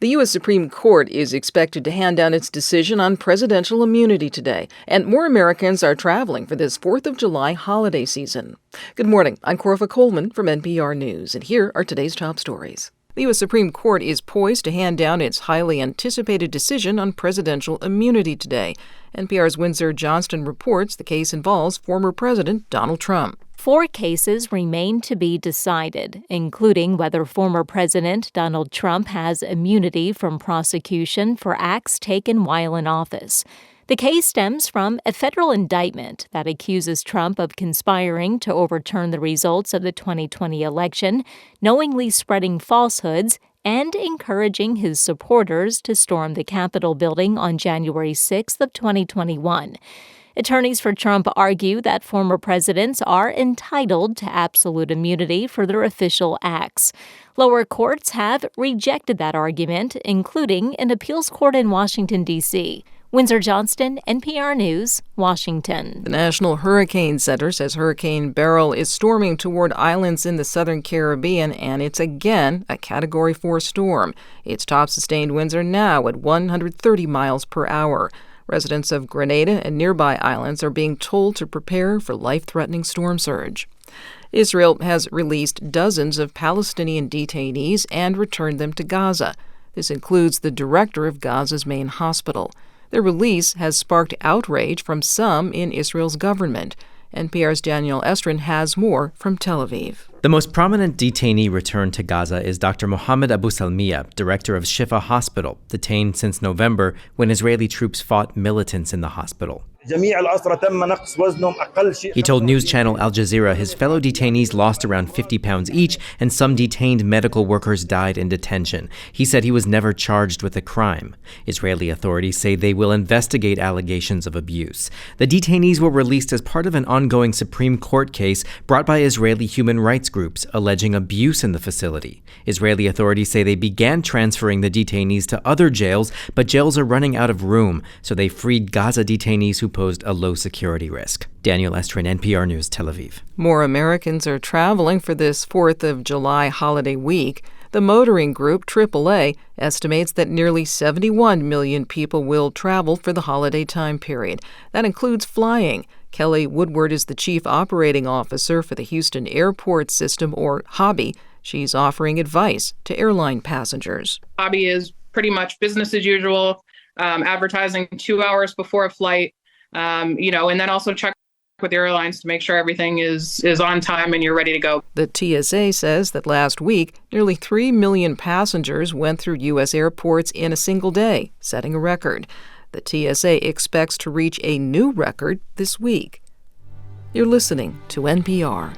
The U.S. Supreme Court is expected to hand down its decision on presidential immunity today, and more Americans are traveling for this 4th of July holiday season. Good morning. I'm Corfa Coleman from NPR News, and here are today's top stories. The U.S. Supreme Court is poised to hand down its highly anticipated decision on presidential immunity today. NPR's Windsor Johnston reports the case involves former President Donald Trump. 4 cases remain to be decided, including whether former President Donald Trump has immunity from prosecution for acts taken while in office. The case stems from a federal indictment that accuses Trump of conspiring to overturn the results of the 2020 election, knowingly spreading falsehoods, and encouraging his supporters to storm the Capitol building on January 6th of 2021. Attorneys for Trump argue that former presidents are entitled to absolute immunity for their official acts. Lower courts have rejected that argument, including an appeals court in Washington, D.C. Windsor Johnston, NPR News, Washington. The National Hurricane Center says Hurricane Beryl is storming toward islands in the southern Caribbean, and it's again a Category 4 storm. Its top sustained winds are now at 130 miles per hour. Residents of Grenada and nearby islands are being told to prepare for life-threatening storm surge. Israel has released dozens of Palestinian detainees and returned them to Gaza. This includes the director of Gaza's main hospital. Their release has sparked outrage from some in Israel's government. NPR's Daniel Estrin has more from Tel Aviv. The most prominent detainee returned to Gaza is Dr. Mohammed Abu Salmiya, director of Shifa Hospital, detained since November when Israeli troops fought militants in the hospital. He told news channel Al Jazeera his fellow detainees lost around 50 pounds each, and some detained medical workers died in detention. He said he was never charged with a crime. Israeli authorities say they will investigate allegations of abuse. The detainees were released as part of an ongoing Supreme Court case brought by Israeli human rights groups alleging abuse in the facility. Israeli authorities say they began transferring the detainees to other jails, but jails are running out of room, so they freed Gaza detainees who posed a low security risk. Daniel Estrin, NPR News, Tel Aviv. More Americans are traveling for this 4th of July holiday week. The motoring group AAA estimates that nearly 71 million people will travel for the holiday time period. That includes flying. Kelly Woodward is the chief operating officer for the Houston Airport System, or HOBBY. She's offering advice to airline passengers. HOBBY is pretty much business as usual, advertising 2 hours before a flight, and then also check with airlines to make sure everything is on time and you're ready to go. The TSA says that last week, nearly 3 million passengers went through U.S. airports in a single day, setting a record. The TSA expects to reach a new record this week. You're listening to NPR.